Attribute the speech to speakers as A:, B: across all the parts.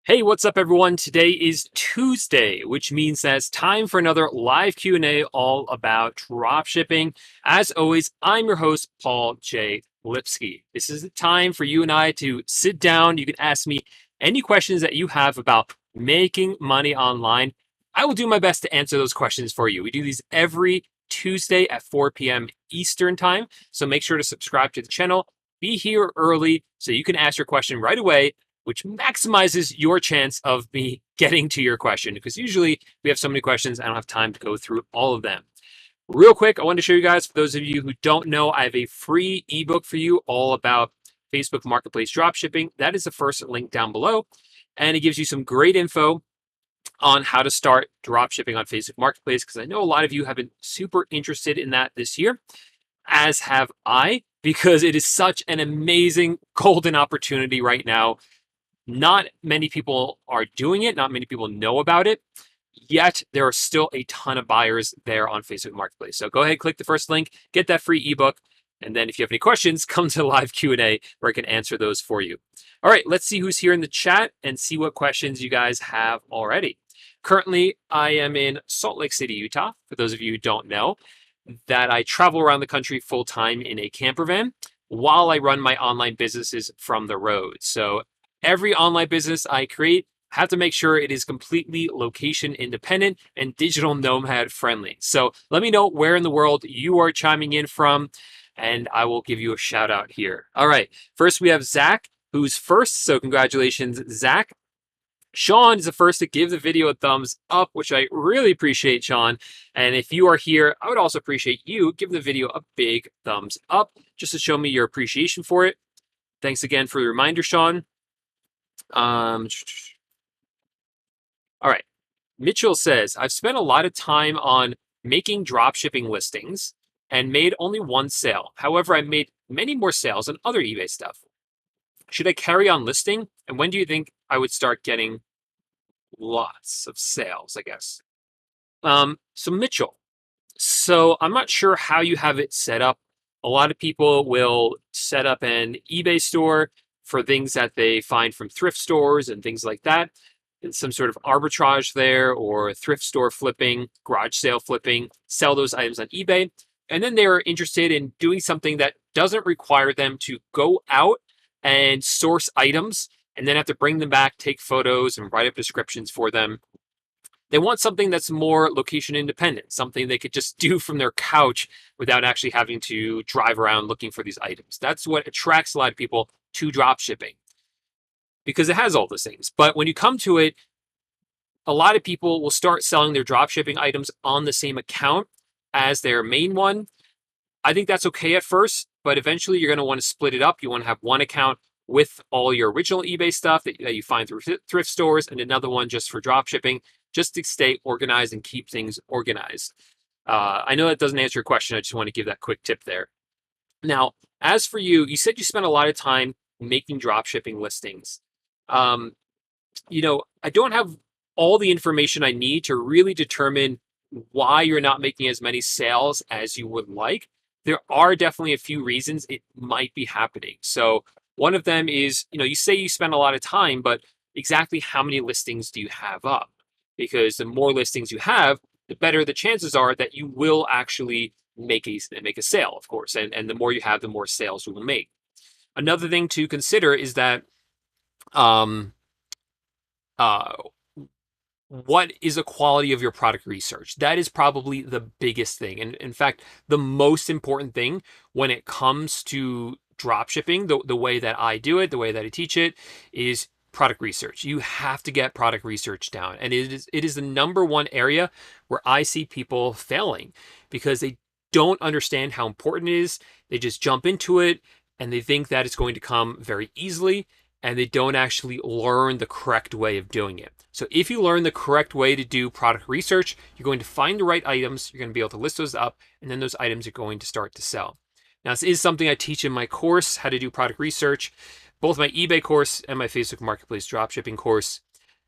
A: Hey, what's up everyone? Today is Tuesday, which means that it's time for another live Q&A all about dropshipping. As always, I'm your host, Paul J Lipsky. This is the time for you and I to sit down. You can ask me any questions that you have about making money online. I will do my best to answer those questions for you. We do these every Tuesday at 4 p.m. Eastern time. So make sure to subscribe to the channel. Be here early so you can ask your question right away, which maximizes your chance of me getting to your question, because usually we have so many questions, I don't have time to go through all of them. Real quick, I wanted to show you guys, for those of you who don't know, I have a free ebook for you all about Facebook Marketplace dropshipping. That is the first link down below, and it gives you some great info on how to start dropshipping on Facebook Marketplace, because I know a lot of you have been super interested in that this year, as have I, because it is such an amazing golden opportunity right now. Not many people are doing it. Not many people know about it. Yet there are still a ton of buyers there on Facebook Marketplace. So go ahead, click the first link, get that free ebook. And then if you have any questions, come to the live Q&A where I can answer those for you. All right, let's see who's here in the chat and see what questions you guys have already. Currently, I am in Salt Lake City, Utah. For those of you who don't know, that I travel around the country full time in a camper van while I run my online businesses from the road. So every online business I create, I have to make sure it is completely location independent and digital nomad friendly. So let me know where in the world you are chiming in from, and I will give you a shout out here. All right, first we have Zach, who's first. So congratulations, Zach. Sean is the first to give the video a thumbs up, which I really appreciate, Sean. And if you are here, I would also appreciate you giving the video a big thumbs up just to show me your appreciation for it. Thanks again for the reminder, Sean. All right. Mitchell says, I've spent a lot of time on making dropshipping listings and made only one sale. However, I made many more sales on other eBay stuff. Should I carry on listing? And when do you think I would start getting lots of sales, I guess? So Mitchell, I'm not sure how you have it set up. A lot of people will set up an eBay store for things that they find from thrift stores and things like that. And some sort of arbitrage there, or thrift store flipping, garage sale flipping, sell those items on eBay. And then they're interested in doing something that doesn't require them to go out and source items and then have to bring them back, take photos, and write up descriptions for them. They want something that's more location independent, something they could just do from their couch without actually having to drive around looking for these items. That's what attracts a lot of people to dropshipping, because it has all those things. But when you come to it, a lot of people will start selling their dropshipping items on the same account as their main one. I think that's okay at first, but eventually you're going to want to split it up. You want to have one account with all your original eBay stuff that you find through thrift stores, and another one just for dropshipping, just to stay organized and keep things organized. I know that doesn't answer your question. I just want to give that quick tip there. Now, as for you, you said you spent a lot of time making dropshipping listings. I don't have all the information I need to really determine why you're not making as many sales as you would like. There are definitely a few reasons it might be happening. So one of them is, you say you spend a lot of time, but exactly how many listings do you have up? Because the more listings you have, the better the chances are that you will actually make a sale, of course. And the more you have, the more sales you will make. Another thing to consider is that what is the quality of your product research? That is probably the biggest thing. And in fact, the most important thing when it comes to dropshipping, the way that I do it, the way that I teach it, is product research. You have to get product research down. And it is the number one area where I see people failing, because they don't understand how important it is. They just jump into it and they think that it's going to come very easily, and they don't actually learn the correct way of doing it. So if you learn the correct way to do product research, you're going to find the right items, you're going to be able to list those up, and then those items are going to start to sell. Now, this is something I teach in my course, how to do product research, both my eBay course and my Facebook Marketplace dropshipping course,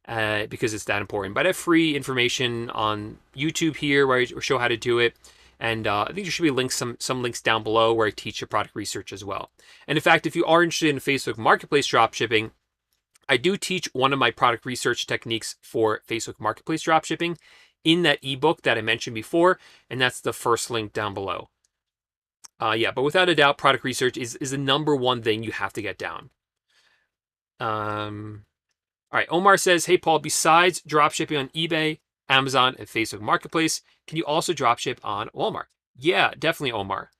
A: because it's that important. But I have free information on YouTube here where I show how to do it. And I think there should be links, some links down below where I teach your product research as well. And in fact, if you are interested in Facebook Marketplace dropshipping, I do teach one of my product research techniques for Facebook Marketplace dropshipping in that ebook that I mentioned before, and that's the first link down below. Yeah, but without a doubt, product research is the number one thing you have to get down. All right, Omar says, hey, Paul, besides dropshipping on eBay, Amazon, and Facebook Marketplace, can you also dropship on Walmart? Yeah, definitely, Omar.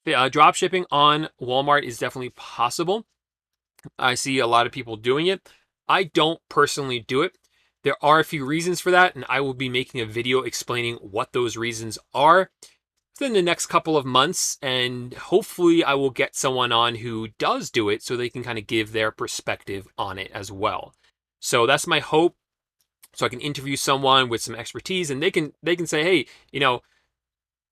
A: Dropshipping on Walmart is definitely possible. I see a lot of people doing it. I don't personally do it. There are a few reasons for that, and I will be making a video explaining what those reasons are within the next couple of months, and hopefully I will get someone on who does do it so they can kind of give their perspective on it as well. So that's my hope. So I can interview someone with some expertise, and they can say, hey,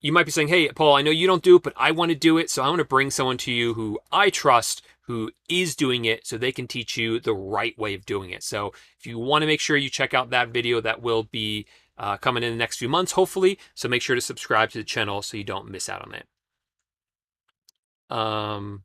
A: you might be saying, hey, Paul, I know you don't do it, but I want to do it. So I want to bring someone to you who I trust, who is doing it, so they can teach you the right way of doing it. So if you want to make sure you check out that video, that will be coming in the next few months, hopefully. So make sure to subscribe to the channel so you don't miss out on it. All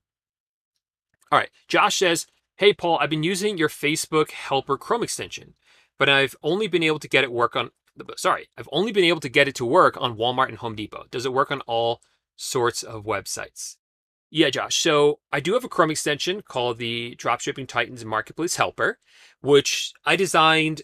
A: right. Josh says, hey, Paul, I've been using your Facebook Helper Chrome extension, but I've only been able to get it I've only been able to get it to work on Walmart and Home Depot. Does it work on all sorts of websites? Yeah, Josh. So I do have a Chrome extension called the Dropshipping Titans Marketplace Helper, which I designed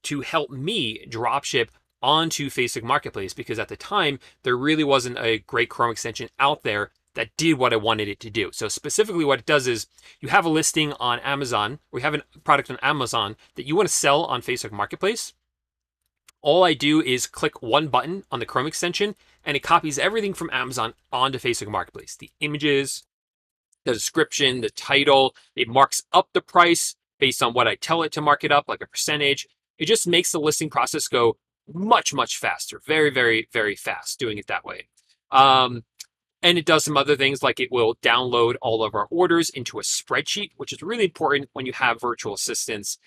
A: to help me dropship onto Facebook Marketplace because at the time there really wasn't a great Chrome extension out there that did what I wanted it to do. So specifically what it does is you have a listing on Amazon, or you have a product on Amazon that you want to sell on Facebook Marketplace. All I do is click one button on the Chrome extension and it copies everything from Amazon onto Facebook Marketplace. The images, the description, the title, it marks up the price based on what I tell it to mark it up, like a percentage. It just makes the listing process go much, much faster. Very, very, very fast doing it that way. And it does some other things like it will download all of our orders into a spreadsheet, which is really important when you have virtual assistants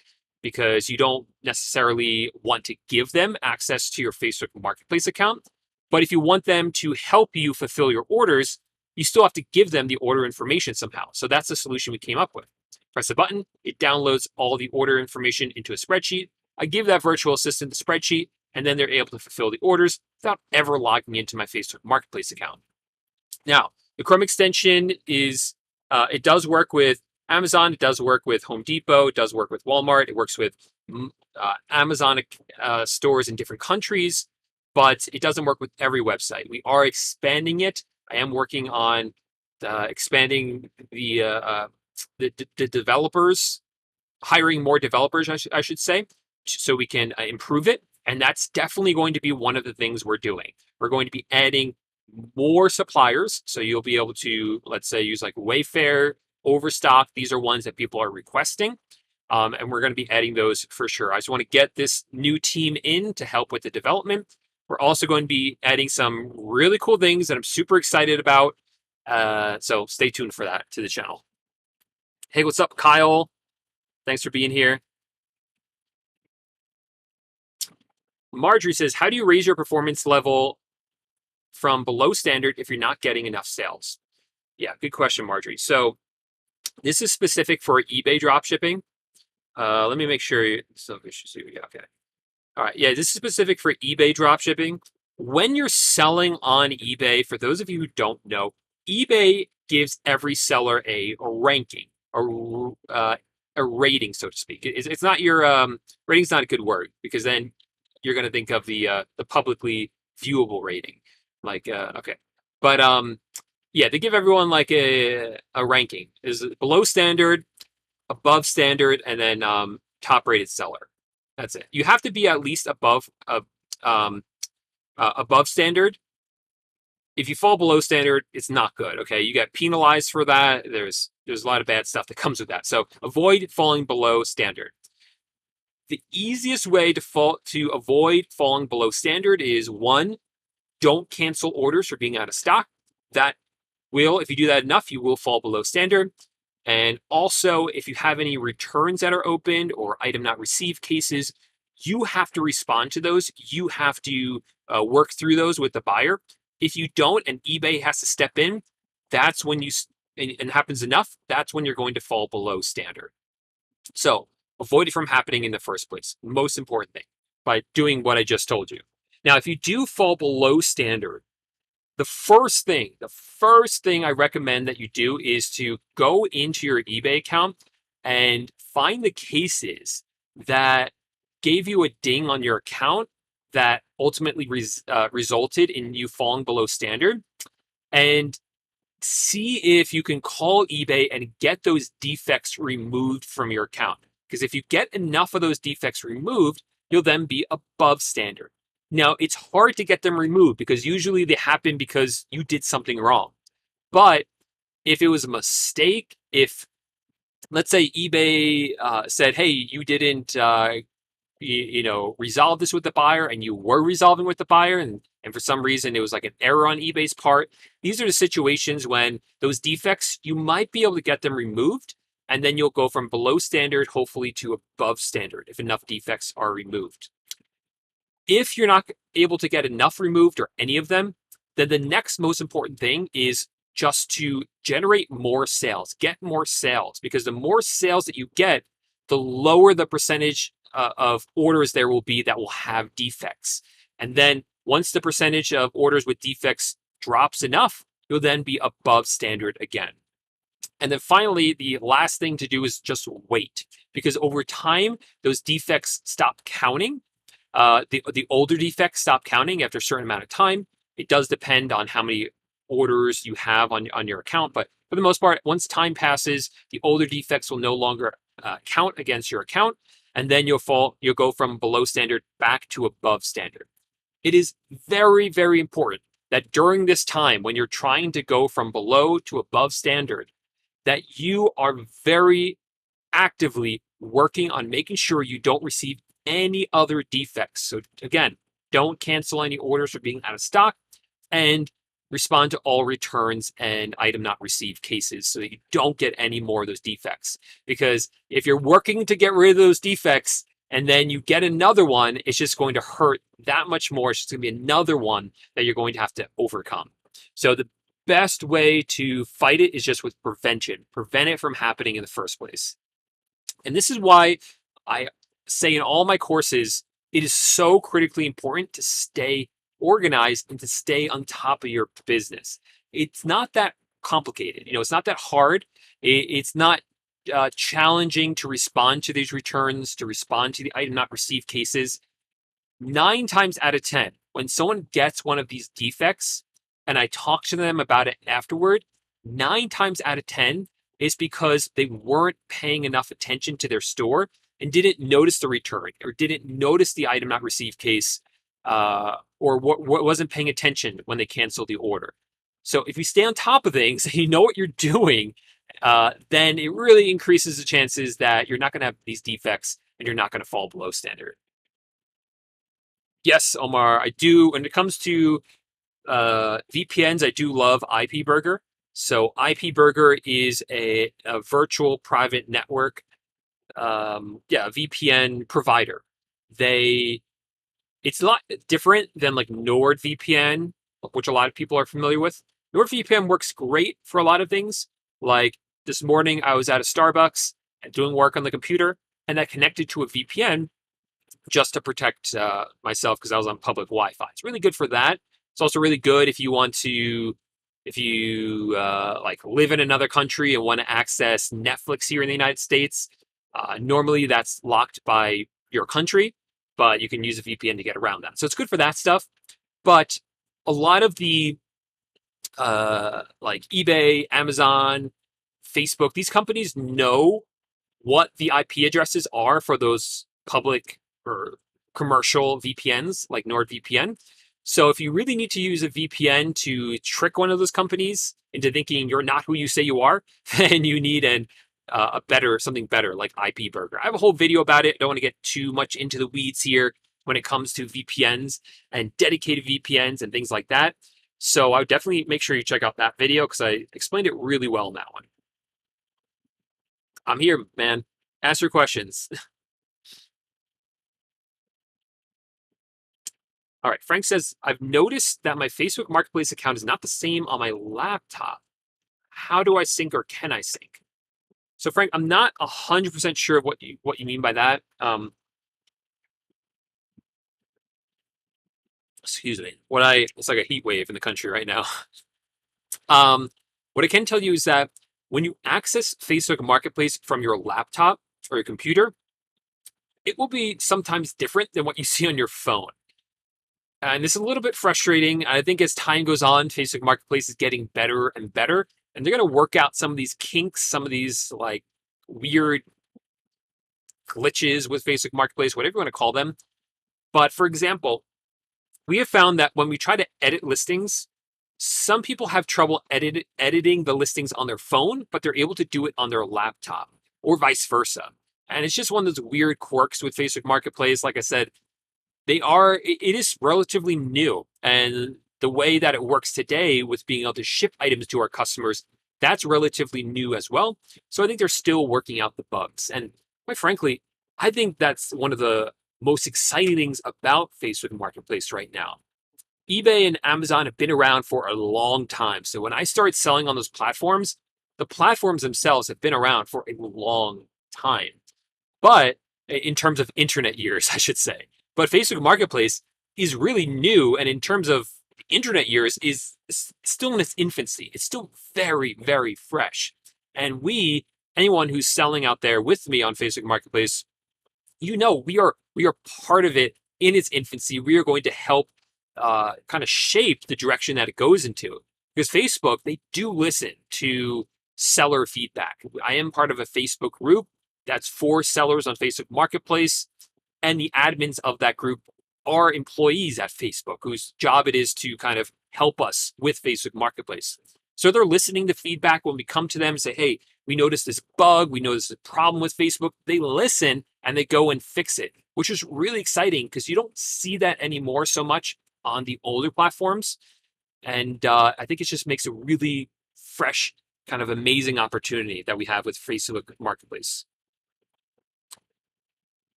A: because you don't necessarily want to give them access to your Facebook Marketplace account. But if you want them to help you fulfill your orders, you still have to give them the order information somehow. So that's the solution we came up with. Press a button, it downloads all the order information into a spreadsheet. I give that virtual assistant the spreadsheet, and then they're able to fulfill the orders without ever logging into my Facebook Marketplace account. Now, the Chrome extension is, it does work with Amazon, it does work with Home Depot, it does work with Walmart, it works with Amazon stores in different countries, but it doesn't work with every website. We are expanding it. I am working on expanding the developers, hiring more developers, I should say, so we can improve it. And that's definitely going to be one of the things we're doing. We're going to be adding more suppliers. So you'll be able to, let's say, use like Wayfair, Overstock. These are ones that people are requesting. And we're going to be adding those for sure. I just want to get this new team in to help with the development. We're also going to be adding some really cool things that I'm super excited about. So stay tuned for that to the channel. Hey, what's up, Kyle? Thanks for being here. Marjorie says, how do you raise your performance level from below standard if you're not getting enough sales? Yeah, good question, Marjorie. So this is specific for eBay dropshipping. Let me make sure. So yeah, okay. All right. Yeah, this is specific for eBay dropshipping. When you're selling on eBay, for those of you who don't know, eBay gives every seller a ranking, a rating, so to speak. It's not your rating's not a good word because then you're going to think of the publicly viewable rating. Like okay, but yeah, they give everyone like a ranking. Is below standard, above standard, and then top rated seller. That's it. You have to be at least above standard. If you fall below standard, it's not good. Okay, you get penalized for that. There's a lot of bad stuff that comes with that. So avoid falling below standard. The easiest way to avoid falling below standard is one, don't cancel orders for being out of stock. That will, if you do that enough, you will fall below standard. And also, if you have any returns that are opened or item not received cases, you have to respond to those. You have to work through those with the buyer. If you don't, and eBay has to step in, that's when you and happens enough, that's when you're going to fall below standard. So avoid it from happening in the first place. Most important thing, by doing what I just told you. Now, if you do fall below standard, the first thing I recommend that you do is to go into your eBay account and find the cases that gave you a ding on your account that ultimately resulted in you falling below standard, and see if you can call eBay and get those defects removed from your account. Because if you get enough of those defects removed, you'll then be above standard. Now, it's hard to get them removed because usually they happen because you did something wrong. But if it was a mistake, if let's say eBay said, hey, you didn't resolve this with the buyer, and you were resolving with the buyer, and for some reason it was like an error on eBay's part. These are the situations when those defects, you might be able to get them removed, and then you'll go from below standard, hopefully, to above standard if enough defects are removed. If you're not able to get enough removed or any of them, then the next most important thing is just to generate more sales, get more sales, because the more sales that you get, the lower the percentage of orders there will be that will have defects. And then once the percentage of orders with defects drops enough, you'll then be above standard again. And then finally, the last thing to do is just wait, because over time, those defects stop counting. The older defects stop counting after a certain amount of time. It does depend on how many orders you have on your account, but for the most part, once time passes, the older defects will no longer count against your account, and then you'll go from below standard back to above standard. It is very, very important that during this time, when you're trying to go from below to above standard, that you are very actively working on making sure you don't receive any other defects. So again, don't cancel any orders for being out of stock, and respond to all returns and item not received cases so that you don't get any more of those defects. Because if you're working to get rid of those defects and then you get another one, it's just going to hurt that much more. It's just going to be another one that you're going to have to overcome. So the best way to fight it is just with prevention. Prevent it from happening in the first place. And this is why I say in all my courses, it is so critically important to stay organized and to stay on top of your business. It's not that complicated. It's not that hard. It's not challenging to respond to these returns, to respond to the item not received cases. 9 times out of 10, when someone gets one of these defects and I talk to them about it afterward, 9 times out of 10 is because they weren't paying enough attention to their store and didn't notice the return or didn't notice the item not received case, or wasn't paying attention when they canceled the order. So if you stay on top of things and you know what you're doing, then it really increases the chances that you're not going to have these defects and you're not going to fall below standard. Yes, Omar, I do. When it comes to VPNs, I do love IP Burger. So IP Burger is a virtual private network, VPN provider. It's a lot different than like NordVPN, which a lot of people are familiar with. NordVPN works great for a lot of things. Like this morning, I was at a Starbucks and doing work on the computer, and I connected to a VPN just to protect myself because I was on public Wi-Fi. It's really good for that. It's also really good if you like live in another country and want to access Netflix here in the United States. Normally, that's locked by your country, but you can use a VPN to get around that. So it's good for that stuff. But a lot of the like eBay, Amazon, Facebook, these companies know what the IP addresses are for those public or commercial VPNs like NordVPN. So if you really need to use a VPN to trick one of those companies into thinking you're not who you say you are, then you need something better like IP Burger. I have a whole video about it. I don't want to get too much into the weeds here when it comes to VPNs and dedicated VPNs and things like that. So I would definitely make sure you check out that video because I explained it really well in that one. I'm here, man. Ask your questions. All right, Frank says, I've noticed that my Facebook Marketplace account is not the same on my laptop. how do I sync or can I sync? So Frank, I'm not 100% sure of what you mean by that. Excuse me. It's like a heat wave in the country right now. Um, what I can tell you is that when you access Facebook Marketplace from your laptop or your computer, it will be sometimes different than what you see on your phone. And this is a little bit frustrating. I think as time goes on, Facebook Marketplace is getting better and better. And they're going to work out some of these kinks, some of these like weird glitches with Facebook Marketplace, whatever you want to call them. But for example, we have found that when we try to edit listings, some people have trouble editing the listings on their phone, but they're able to do it on their laptop or vice versa. And it's just one of those weird quirks with Facebook Marketplace. Like I said, it is relatively new. And the way that it works today with being able to ship items to our customers, that's relatively new as well. So I think they're still working out the bugs. And quite frankly, I think that's one of the most exciting things about Facebook Marketplace right now. eBay and Amazon have been around for a long time. So when I started selling on those platforms, the platforms themselves have been around for a long time. But in terms of internet years, I should say. But Facebook Marketplace is really new. And in terms of internet years, is still in its infancy. It's still very, very fresh. And anyone who's selling out there with me on Facebook Marketplace, we are part of it in its infancy. We are going to help kind of shape the direction that it goes into. Because Facebook, they do listen to seller feedback. I am part of a Facebook group that's for sellers on Facebook Marketplace, and the admins of that group are employees at Facebook whose job it is to kind of help us with Facebook Marketplace. So they're listening to feedback when we come to them and say, hey, we noticed this bug, we noticed this problem with Facebook. They listen and they go and fix it, which is really exciting because you don't see that anymore so much on the older platforms. And I think it just makes a really fresh, kind of amazing opportunity that we have with Facebook Marketplace.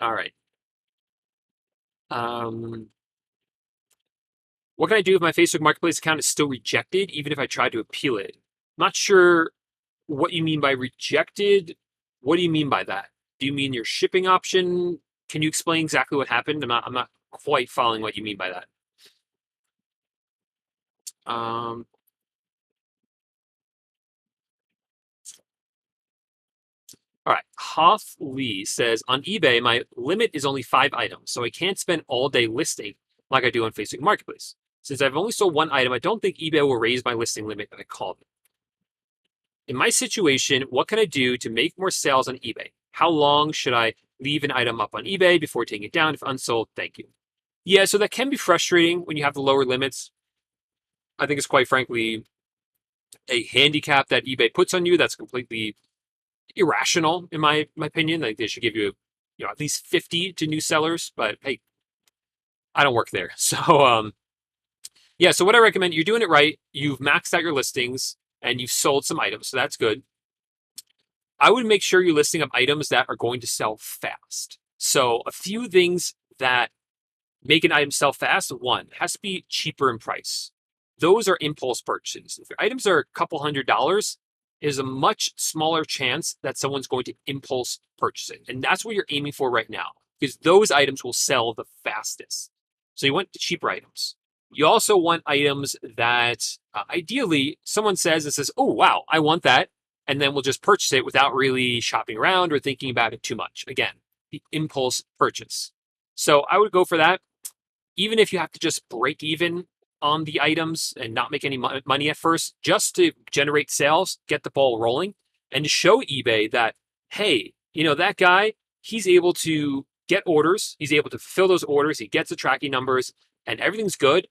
A: All right. What can I do if my Facebook Marketplace account is still rejected, even if I try to appeal it? I'm not sure what you mean by rejected. What do you mean by that? Do you mean your shipping option? Can you explain exactly what happened? I'm not quite following what you mean by that. All right. Hoff Lee says on eBay, my limit is only 5 items, so I can't spend all day listing like I do on Facebook Marketplace. Since I've only sold 1 item, I don't think eBay will raise my listing limit if I call them. In my situation, what can I do to make more sales on eBay? How long should I leave an item up on eBay before taking it down if unsold? Thank you. Yeah, so that can be frustrating when you have the lower limits. I think it's quite frankly a handicap that eBay puts on you that's completely irrational, in my opinion. Like they should give you, at least 50 to new sellers. But hey, I don't work there, so yeah. So what I recommend, you're doing it right. You've maxed out your listings and you've sold some items, so that's good. I would make sure you're listing up items that are going to sell fast. So a few things that make an item sell fast. One, it has to be cheaper in price. Those are impulse purchases. If your items are a couple $100s, there's a much smaller chance that someone's going to impulse purchase it. And that's what you're aiming for right now, because those items will sell the fastest. So you want the cheaper items. You also want items that ideally someone says, oh, wow, I want that. And then we'll just purchase it without really shopping around or thinking about it too much. Again, the impulse purchase. So I would go for that. Even if you have to just break even on the items and not make any money at first, just to generate sales, get the ball rolling, and to show eBay that, hey, that guy, he's able to get orders, he's able to fulfill those orders, he gets the tracking numbers, and everything's good.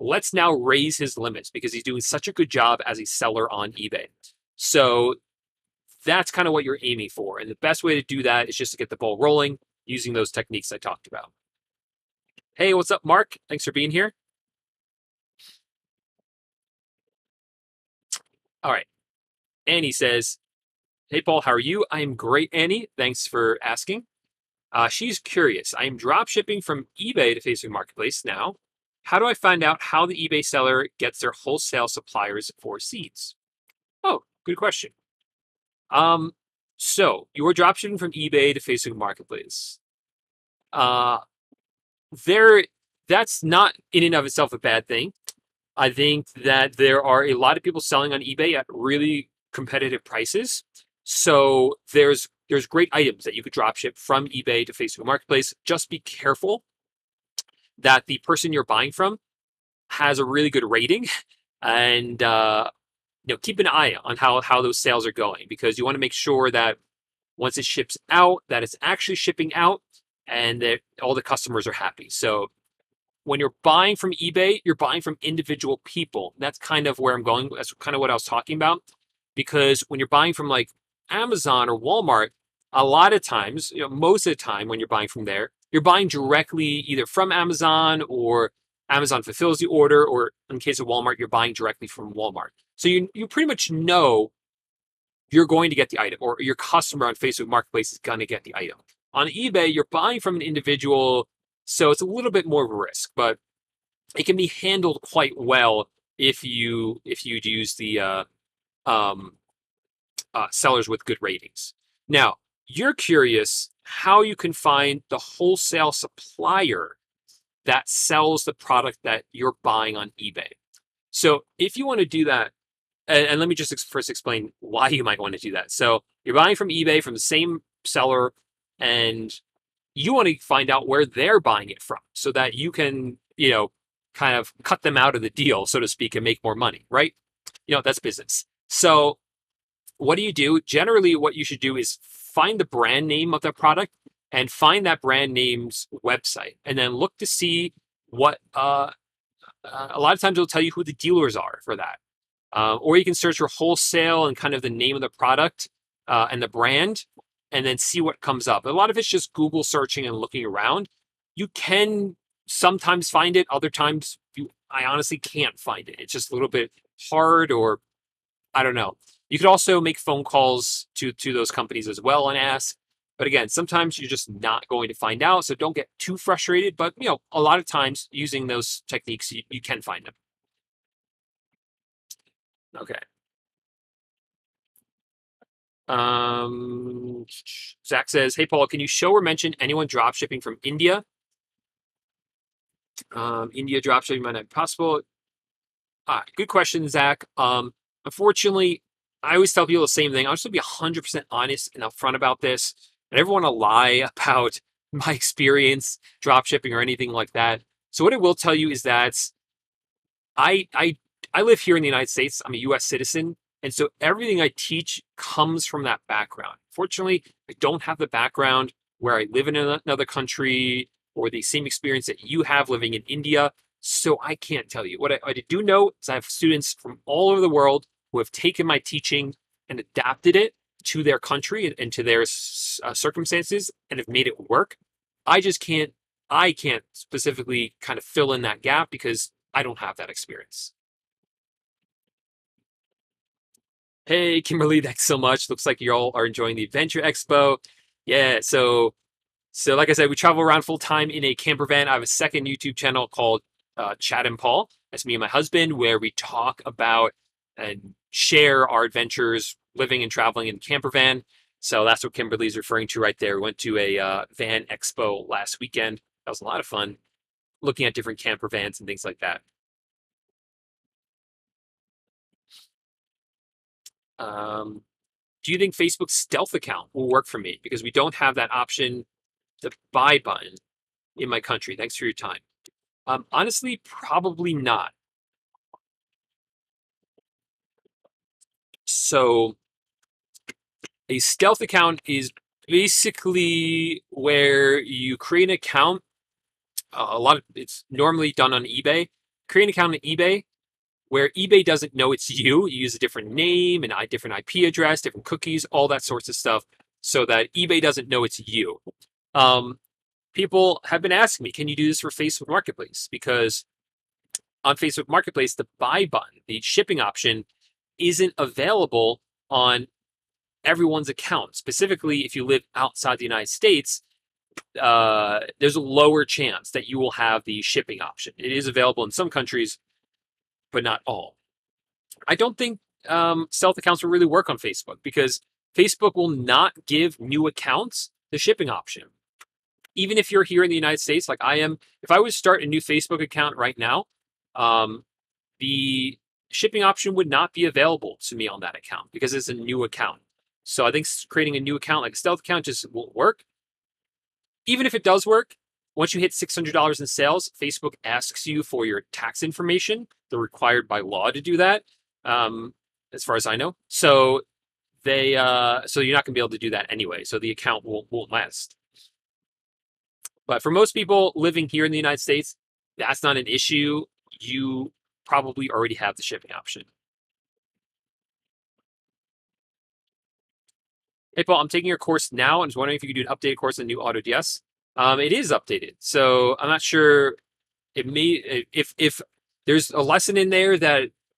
A: Let's now raise his limits because he's doing such a good job as a seller on eBay. So that's kind of what you're aiming for. And the best way to do that is just to get the ball rolling using those techniques I talked about. Hey, what's up, Mark? Thanks for being here. All right. Annie says, hey, Paul, how are you? I am great, Annie. Thanks for asking. She's curious. I am drop shipping from eBay to Facebook Marketplace now. How do I find out how the eBay seller gets their wholesale suppliers for seeds? Oh, good question. Um, so you're dropshipping from eBay to Facebook Marketplace. Uh, there, that's not in and of itself a bad thing. I think that there are a lot of people selling on eBay at really competitive prices. So there's great items that you could dropship from eBay to Facebook Marketplace. Just be careful that the person you're buying from has a really good rating, and keep an eye on how those sales are going, because you want to make sure that once it ships out, that it's actually shipping out and that all the customers are happy. So when you're buying from eBay, you're buying from individual people. That's kind of where I'm going. That's kind of what I was talking about. Because when you're buying from like Amazon or Walmart, a lot of times, most of the time when you're buying from there, you're buying directly either from Amazon, or Amazon fulfills the order, or in case of Walmart, you're buying directly from Walmart. So you pretty much know you're going to get the item, or your customer on Facebook Marketplace is going to get the item. On eBay, you're buying from an individual, so it's a little bit more of a risk, but it can be handled quite well if you use the sellers with good ratings. Now, you're curious how you can find the wholesale supplier that sells the product that you're buying on eBay. So if you want to do that, and let me just first explain why you might want to do that. So you're buying from eBay from the same seller, and you want to find out where they're buying it from so that you can, kind of cut them out of the deal, so to speak, and make more money, right? That's business. So what do? Generally, what you should do is find the brand name of the product and find that brand name's website, and then look to see what, a lot of times it'll tell you who the dealers are for that. Or you can search for wholesale and kind of the name of the product and the brand, and then see what comes up. A lot of it's just Google searching and looking around. You can sometimes find it. Other times, I honestly can't find it. It's just a little bit hard, or I don't know. You could also make phone calls to those companies as well and ask. But again, sometimes you're just not going to find out. So don't get too frustrated. But, a lot of times using those techniques, you can find them. Okay. Zach says, "Hey Paul, can you show or mention anyone drop shipping from India? India drop shipping might not be possible." Good question, Zach. Unfortunately, I always tell people the same thing. I'm just gonna be 100% honest and upfront about this. I never want to lie about my experience drop shipping or anything like that. So what I will tell you is that I I I live here in the United States. I'm a U.S. citizen, and so everything I teach comes from that background. Fortunately, I don't have the background where I live in another country, or the same experience that you have living in India. So I can't tell you. What I do know is I have students from all over the world who have taken my teaching and adapted it to their country and to their circumstances, and have made it work. I just can't. I can't specifically kind of fill in that gap because I don't have that experience. Hey, Kimberly, thanks so much. Looks like you all are enjoying the Adventure Expo. Yeah, so like I said, we travel around full time in a camper van. I have a second YouTube channel called Chad and Paul. That's me and my husband, where we talk about and share our adventures living and traveling in a camper van. So that's what Kimberly's referring to right there. We went to a van expo last weekend. That was a lot of fun, looking at different camper vans and things like that. Um, do you think Facebook's stealth account will work for me? Because we don't have that option, the buy button, in my country. Thanks for your time. Honestly, probably not. So a stealth account is basically where you create an account. It's normally done on eBay. Create an account on eBay where eBay doesn't know it's you. You use a different name and a different IP address, different cookies, all that sorts of stuff, so that eBay doesn't know it's you. Um, People have been asking me, can you do this for Facebook Marketplace? Because on Facebook Marketplace, the buy button, the shipping option, isn't available on everyone's account. Specifically, if you live outside the United States, there's a lower chance that you will have the shipping option. It is available in some countries, but not all. I don't think stealth accounts will really work on Facebook, because Facebook will not give new accounts the shipping option. Even if you're here in the United States, like I am, if I would start a new Facebook account right now, the shipping option would not be available to me on that account because it's a new account. So I think creating a new account, like a stealth account, just won't work. Even if it does work, once you hit $600 in sales, Facebook asks you for your tax information. They're required by law to do that, as far as I know. So so you're not going to be able to do that anyway. So the account won't last. But for most people living here in the United States, that's not an issue. You probably already have the shipping option. Hey, Paul, I'm taking your course now. I'm just wondering if you could do an updated course on the new AutoDS. It is updated, so I'm not sure. It may, if there's a lesson in there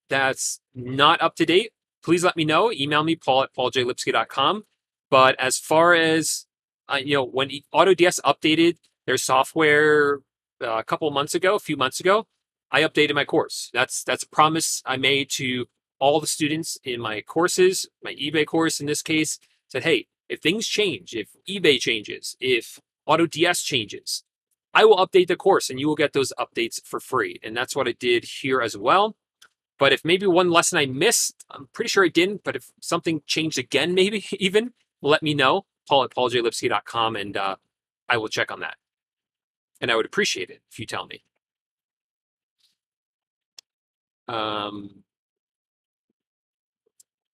A: that's not up to date, please let me know. Email me, paul@pauljlipsky.com. But as far as when AutoDS updated their software a few months ago, I updated my course. That's a promise I made to all the students in my courses, my eBay course in this case. Said, hey, if things change, if eBay changes, if AutoDS changes, I will update the course and you will get those updates for free. And that's what I did here as well. But if maybe one lesson I missed, I'm pretty sure I didn't, but if something changed again, maybe even, let me know, paul@pauljlipsky.com, and I will check on that. And I would appreciate it if you tell me.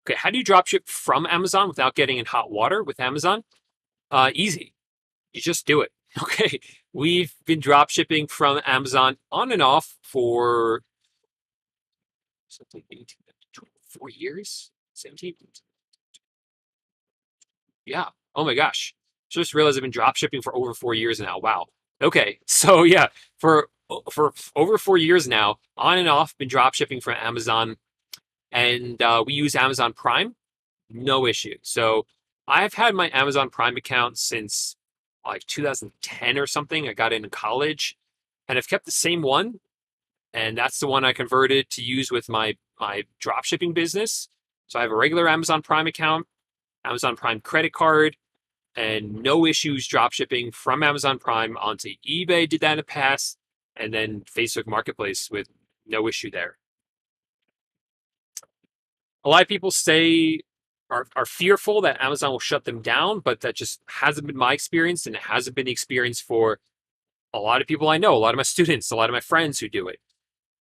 A: Okay, how do you dropship from Amazon without getting in hot water with Amazon? Easy. You just do it. Okay, we've been dropshipping from Amazon on and off for something 4 years, 17. Yeah. Oh my gosh. Just realized I've been dropshipping for over 4 years now. Wow. Okay, so yeah, for over 4 years now, on and off, been dropshipping from Amazon. And we use Amazon Prime, no issue. So I've had my Amazon Prime account since like 2010 or something. I got it in college, and I've kept the same one, and that's the one I converted to use with my drop shipping business. So I have a regular Amazon Prime account, Amazon Prime credit card, and no issues drop shipping from Amazon Prime onto eBay. Did that in the past, and then Facebook Marketplace with no issue there. A lot of people are fearful that Amazon will shut them down, but that just hasn't been my experience, and it hasn't been the experience for a lot of people I know, a lot of my students, a lot of my friends who do it.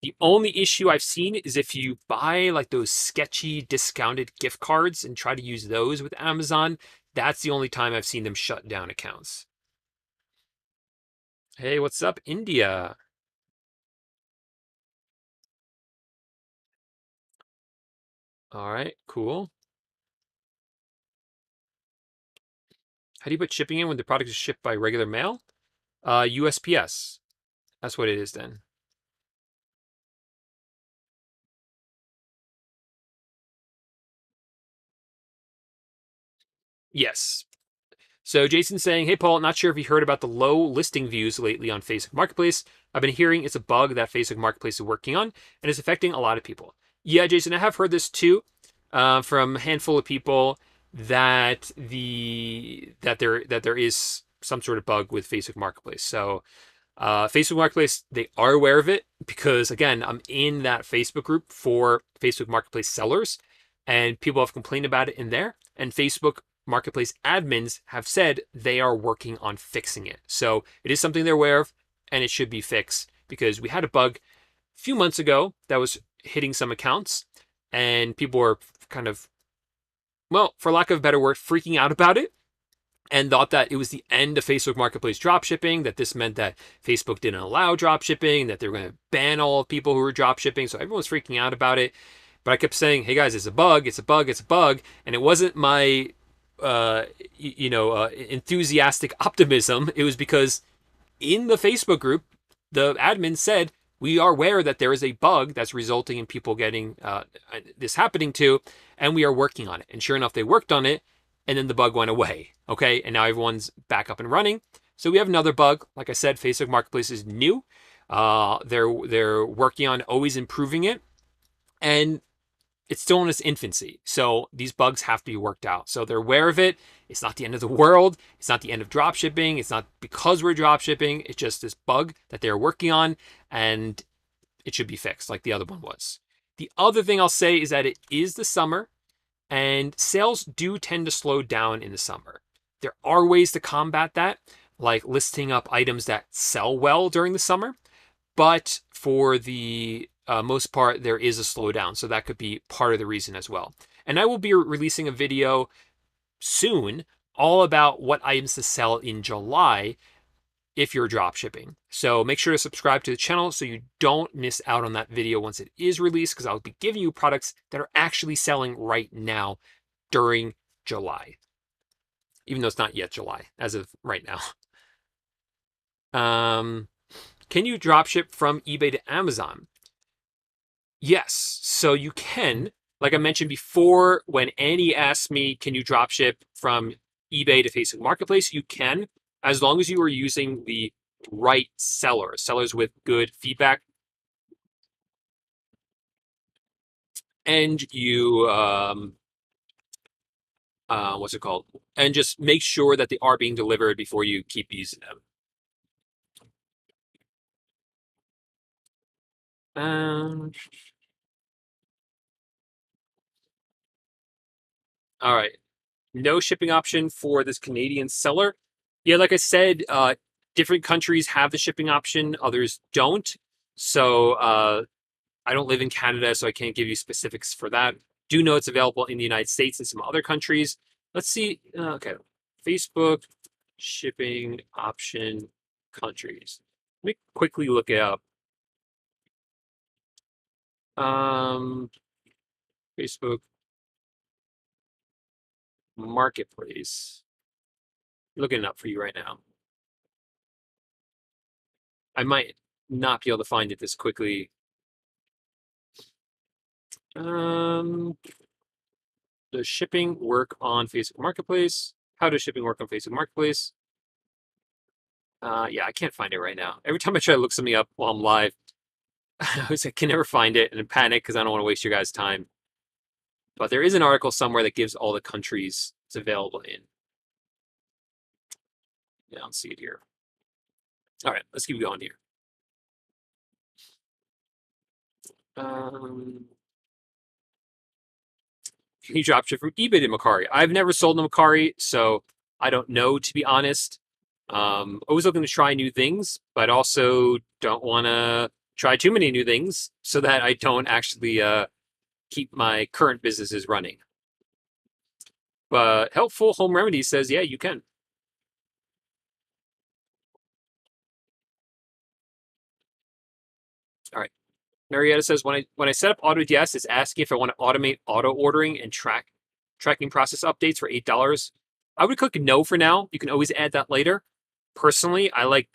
A: The only issue I've seen is if you buy like those sketchy discounted gift cards and try to use those with Amazon, that's the only time I've seen them shut down accounts. Hey, what's up, India? All right, cool. How do you put shipping in when the product is shipped by regular mail? USPS. That's what it is then. Yes. So Jason's saying, hey, Paul, not sure if you heard about the low listing views lately on Facebook Marketplace. I've been hearing it's a bug that Facebook Marketplace is working on and is affecting a lot of people. Yeah, Jason, I have heard this too from a handful of people that there is some sort of bug with Facebook Marketplace. So Facebook Marketplace, they are aware of it because, again, I'm in that Facebook group for Facebook Marketplace sellers, and people have complained about it in there. And Facebook Marketplace admins have said they are working on fixing it. So it is something they're aware of, and it should be fixed because we had a bug a few months ago that was hitting some accounts, and people were kind of, well, for lack of a better word, freaking out about it, and thought that it was the end of Facebook Marketplace dropshipping, that this meant that Facebook didn't allow dropshipping, that they were going to ban all people who were dropshipping. So everyone was freaking out about it. But I kept saying, hey guys, it's a bug, it's a bug, it's a bug. And it wasn't my, enthusiastic optimism. It was because in the Facebook group, the admin said, we are aware that there is a bug that's resulting in people getting this happening to, and we are working on it. And sure enough, they worked on it, and then the bug went away. Okay, and now everyone's back up and running. So we have another bug. Like I said, Facebook Marketplace is new. They're working on always improving it, and it's still in its infancy. So these bugs have to be worked out. So they're aware of it. It's not the end of the world. It's not the end of drop shipping. It's not because we're drop shipping. It's just this bug that they're working on, and it should be fixed like the other one was. The other thing I'll say is that it is the summer, and sales do tend to slow down in the summer. There are ways to combat that, like listing up items that sell well during the summer. But for the most part, there is a slowdown. So that could be part of the reason as well. And I will be releasing a video soon all about what items to sell in July if you're drop shipping. So make sure to subscribe to the channel so you don't miss out on that video once it is released, because I'll be giving you products that are actually selling right now during July, even though it's not yet July as of right now. Can you drop ship from eBay to Amazon? Yes, so you can. Like I mentioned before, when Annie asked me, can you drop ship from eBay to Facebook Marketplace? You can, as long as you are using the right sellers with good feedback. And you, what's it called? And just make sure that they are being delivered before you keep using them. All right. No shipping option for this Canadian seller. Yeah, like I said, different countries have the shipping option, others don't. So I don't live in Canada, so I can't give you specifics for that. Do know it's available in the United States and some other countries. Let's see. Okay. Facebook shipping option countries. Let me quickly look it up. Facebook Marketplace. Looking it up for you right now. I might not be able to find it this quickly. Does shipping work on Facebook Marketplace? How does shipping work on Facebook Marketplace? Yeah, I can't find it right now. Every time I try to look something up while I'm live, I can never find it and I panic because I don't want to waste your guys' time. But there is an article somewhere that gives all the countries it's available in. Yeah, I don't see it here. All right, let's keep going here. Can you drop ship from eBay to Mercari? I've never sold to Mercari, so I don't know, to be honest. Always looking to try new things, but also don't want to try too many new things so that I don't actually keep my current businesses running. But Helpful Home Remedy says, yeah, you can. All right. Marietta says, when I set up AutoDS, it's asking if I want to automate auto ordering and tracking process updates for $8. I would click no for now. You can always add that later. Personally, I like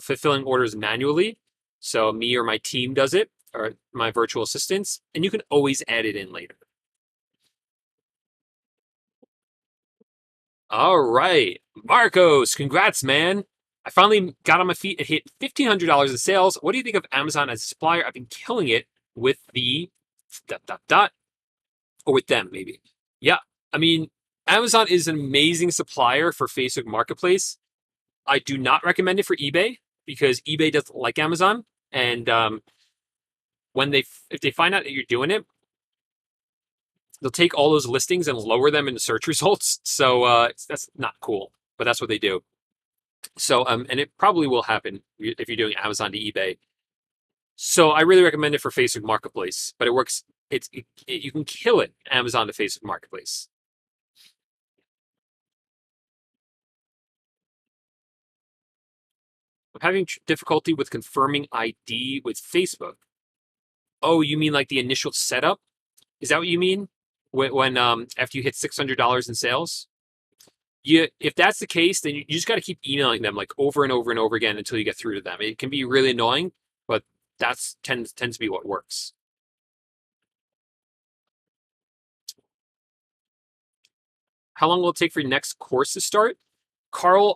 A: fulfilling orders manually. So me or my team does it, or my virtual assistants, and you can always add it in later. All right, Marcos, congrats, man. I finally got on my feet and hit $1,500 in sales. What do you think of Amazon as a supplier? I've been killing it with the ... or with them, maybe. Yeah, I mean, Amazon is an amazing supplier for Facebook Marketplace. I do not recommend it for eBay because eBay doesn't like Amazon. And if they find out that you're doing it, they'll take all those listings and lower them in the search results. So that's not cool, but that's what they do. So and it probably will happen if you're doing Amazon to eBay. So I really recommend it for Facebook Marketplace, but it works. You can kill it Amazon to Facebook Marketplace. I'm having difficulty with confirming ID with Facebook. Oh, you mean like the initial setup? Is that what you mean? When after you hit $600 in sales? If that's the case, then you just got to keep emailing them like over and over and over again until you get through to them. It can be really annoying, but that's tends to be what works. How long will it take for your next course to start? Carl,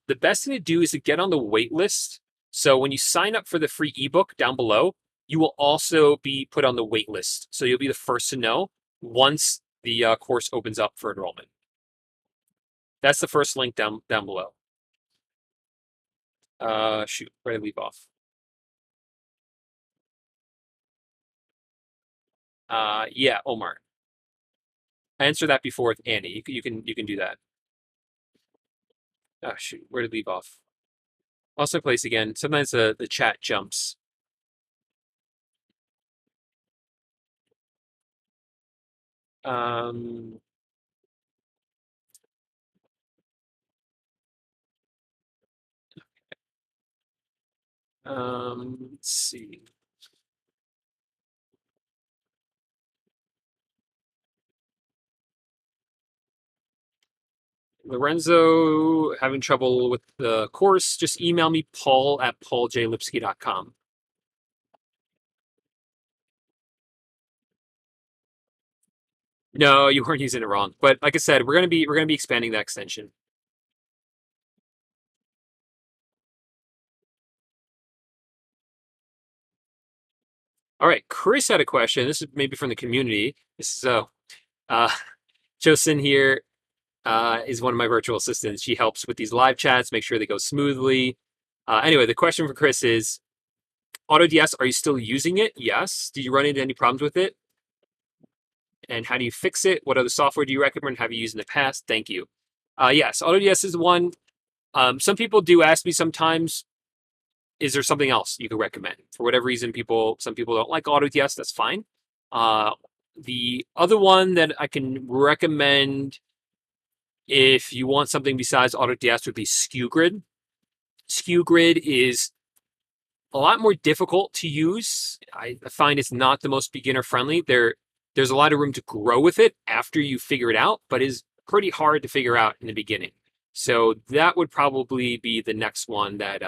A: the best thing to do is to get on the wait list. So when you sign up for the free ebook down below, you will also be put on the wait list. So you'll be the first to know once the course opens up for enrollment. That's the first link down below. Shoot, where did I leave off? Yeah, Omar. I answered that before with Annie. You can do that. Oh shoot, where did I leave off? Also place again. Sometimes the chat jumps. Um, let's see. Lorenzo having trouble with the course, just email me, Paul at pauljlipsky.com. No, you weren't using it wrong. But like I said, we're gonna be expanding that extension. All right, Chris had a question. This is maybe from the community. This is uh Jocelyn here is one of my virtual assistants. She helps with these live chats, make sure they go smoothly. Anyway, the question for Chris is AutoDS, are you still using it? Yes. Do you run into any problems with it? And how do you fix it? What other software do you recommend? Have you used in the past? Thank you. Yes, AutoDS is one. Some people do ask me sometimes, is there something else you could recommend? For whatever reason, some people don't like AutoDS. That's fine. The other one that I can recommend if you want something besides AutoDS would be SKUGrid. SKUGrid is a lot more difficult to use. I find it's not the most beginner friendly. There's a lot of room to grow with it after you figure it out, but is pretty hard to figure out in the beginning. So that would probably be the next one that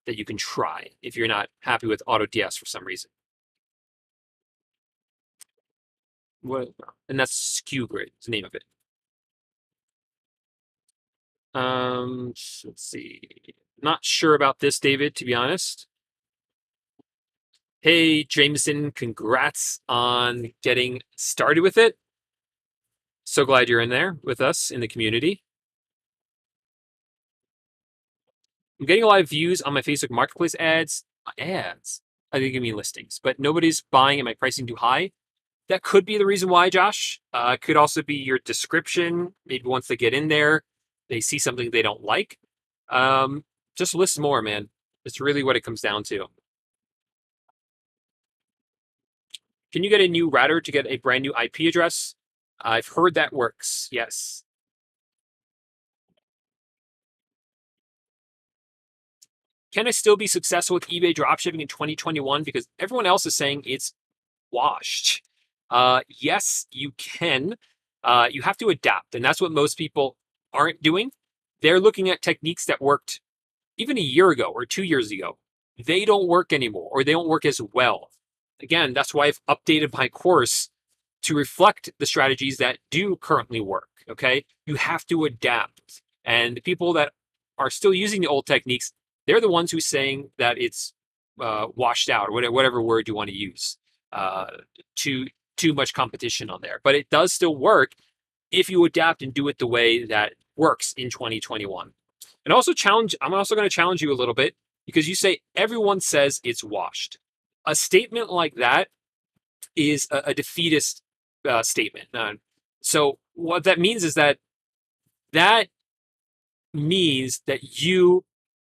A: that you can try if you're not happy with AutoDS for some reason. What? And that's SKUGrid is the name of it. Let's see. Not sure about this, David, to be honest. Hey, Jameson, congrats on getting started with it. So glad you're in there with us in the community. I'm getting a lot of views on my Facebook Marketplace ads. Ads? I think you mean listings, but nobody's buying. Am I pricing too high? That could be the reason why, Josh. Could also be your description. Maybe once they get in there, they see something they don't like. Just list more, man. It's really what it comes down to. Can you get a new router to get a brand new IP address? I've heard that works. Yes. Can I still be successful with eBay dropshipping in 2021? Because everyone else is saying it's washed. Yes, you can. You have to adapt, and that's what most people aren't doing. They're looking at techniques that worked even a year ago or 2 years ago. They don't work anymore, or they don't work as well. Again, that's why I've updated my course to reflect the strategies that do currently work. Okay, you have to adapt, and the people that are still using the old techniques, they're the ones who's saying that it's washed out, or whatever word you want to use. Too much competition on there, but it does still work if you adapt and do it the way that works in 2021. And also I'm also going to challenge you a little bit because you say everyone says it's washed. A statement like that is a defeatist statement. So what that means is that means that you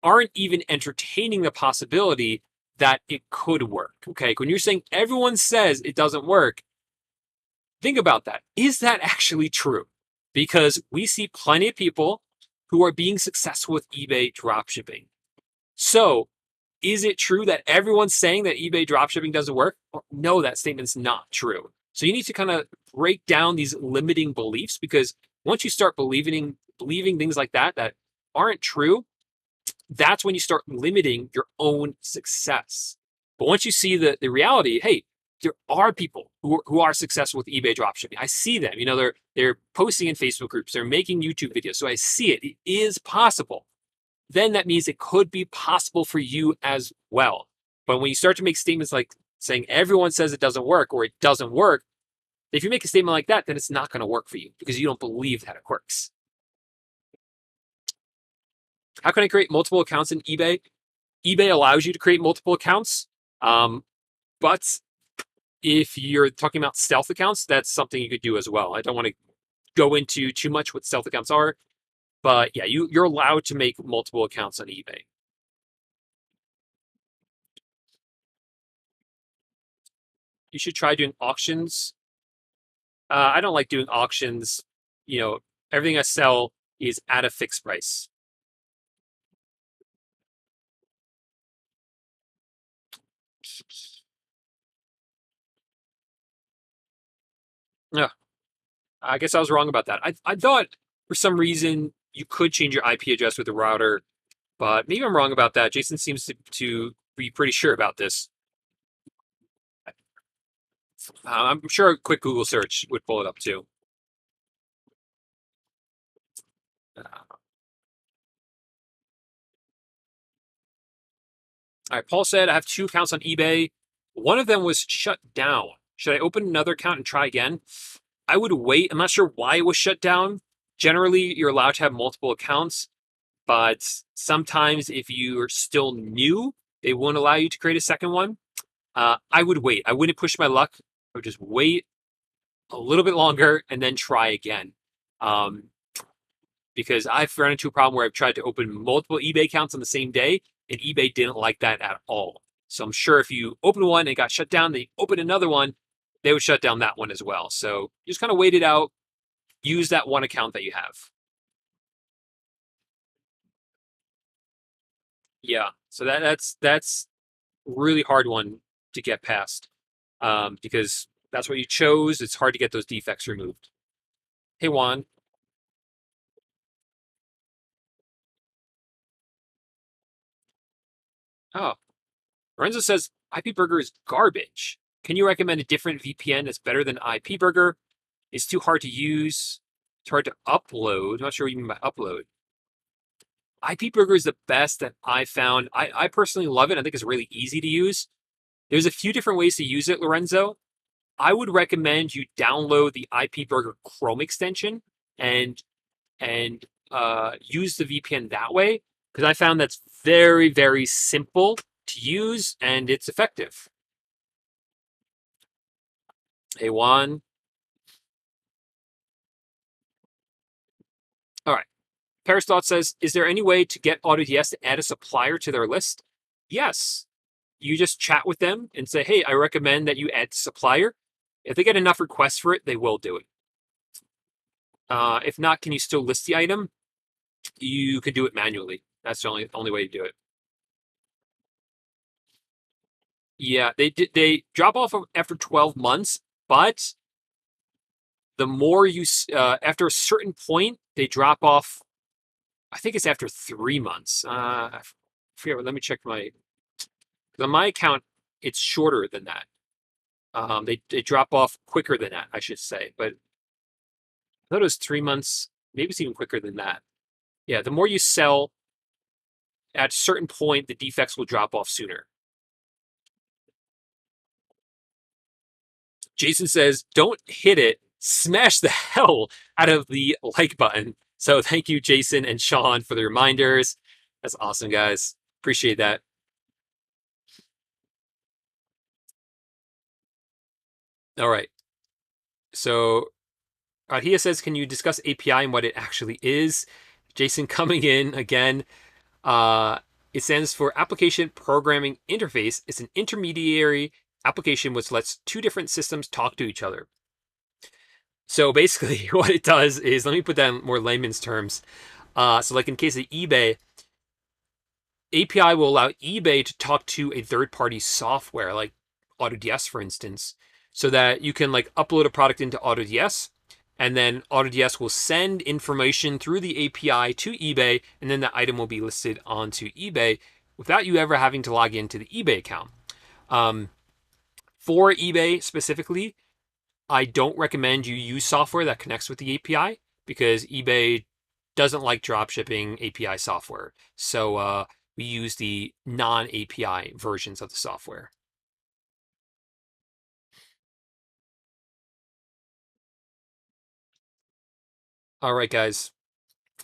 A: aren't even entertaining the possibility that it could work. Okay, when you're saying everyone says it doesn't work, think about that. Is that actually true? Because we see plenty of people who are being successful with eBay dropshipping. So, is it true that everyone's saying that eBay dropshipping doesn't work? No, that statement's not true. So you need to kind of break down these limiting beliefs, because once you start believing things like that aren't true, that's when you start limiting your own success. But once you see the reality, hey, there are people who are successful with eBay dropshipping. I see them. They're posting in Facebook groups. They're making YouTube videos. So I see it. It is possible. Then that means it could be possible for you as well. But when you start to make statements like saying everyone says it doesn't work or it doesn't work. If you make a statement like that, then it's not going to work for you because you don't believe that it works. How can I create multiple accounts in eBay? eBay allows you to create multiple accounts, but if you're talking about stealth accounts, that's something you could do as well. I don't want to go into too much what stealth accounts are, but yeah, you're allowed to make multiple accounts on eBay. You should try doing auctions. I don't like doing auctions. Everything I sell is at a fixed price. Yeah, I guess I was wrong about that. I thought for some reason you could change your IP address with the router, but maybe I'm wrong about that. Jason seems to be pretty sure about this. I'm sure a quick Google search would pull it up too. All right, Paul said, I have 2 accounts on eBay. One of them was shut down. Should I open another account and try again? I would wait. I'm not sure why it was shut down. Generally, you're allowed to have multiple accounts, but sometimes if you are still new, they won't allow you to create a second one. I would wait. I wouldn't push my luck. I would just wait a little bit longer and then try again. Because I've run into a problem where I've tried to open multiple eBay accounts on the same day, and eBay didn't like that at all. So I'm sure if you open one and it got shut down, they open another one, they would shut down that one as well. So just kind of wait it out, use that one account that you have. Yeah, so that's really hard one to get past, because that's what you chose. It's hard to get those defects removed. Hey Juan. Oh, Lorenzo says IP Burger is garbage. Can you recommend a different VPN that's better than IP Burger? It's too hard to use. It's hard to upload. I'm not sure what you mean by upload. IP Burger is the best that I found. I personally love it. I think it's really easy to use. There's a few different ways to use it, Lorenzo. I would recommend you download the IP Burger Chrome extension and use the VPN that way, because I found that's very, very simple to use and it's effective. Hey, Juan. All right. Paris Thought says, is there any way to get AutoDS to add a supplier to their list? Yes. You just chat with them and say, hey, I recommend that you add supplier. If they get enough requests for it, they will do it. If not, can you still list the item? You can do it manually. That's the only way to do it. Yeah, they drop off after 12 months, but the more you after a certain point, they drop off. I think it's after 3 months. I forget. Let me check on my account. It's shorter than that. They drop off quicker than that, I should say. But I thought it was 3 months. Maybe it's even quicker than that. Yeah, the more you sell, at a certain point, the defects will drop off sooner. Jason says, don't hit it. Smash the hell out of the like button. So thank you, Jason and Sean, for the reminders. That's awesome, guys. Appreciate that. All right. So Rahia says, can you discuss API and what it actually is? Jason coming in again. It stands for Application Programming Interface. It's an intermediary application which lets 2 different systems talk to each other. So basically, what it does is, let me put that in more layman's terms. So like in case of eBay, API will allow eBay to talk to a third-party software, like AutoDS, for instance, so that you can like upload a product into AutoDS, and then AutoDS will send information through the API to eBay, and then the item will be listed onto eBay without you ever having to log into the eBay account. For eBay specifically, I don't recommend you use software that connects with the API, because eBay doesn't like dropshipping API software. So we use the non-API versions of the software. All right, guys.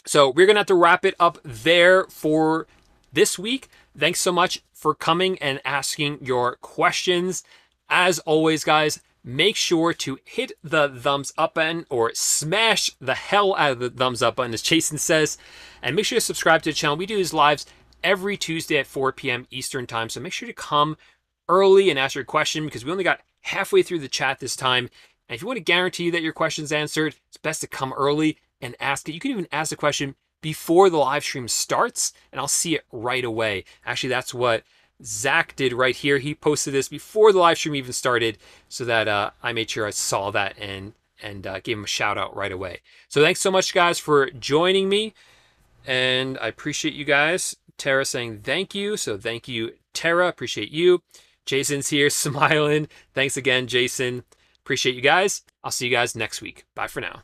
A: So we're going to have to wrap it up there for this week. Thanks so much for coming and asking your questions. As always, guys, make sure to hit the thumbs up button or smash the hell out of the thumbs up button, as Jason says. And make sure to subscribe to the channel. We do these lives every Tuesday at 4 p.m. Eastern time. So make sure to come early and ask your question, because we only got halfway through the chat this time. And if you want to guarantee that your question's answered, it's best to come early and ask it. You can even ask the question before the live stream starts, and I'll see it right away. Actually, that's what Zach did right here. He posted this before the live stream even started, so that I made sure I saw that and gave him a shout out right away. So thanks so much, guys, for joining me, and I appreciate you guys. Tara saying thank you, so thank you, Tara. Appreciate you. Jason's here smiling. Thanks again, Jason. Appreciate you guys. I'll see you guys next week. Bye for now.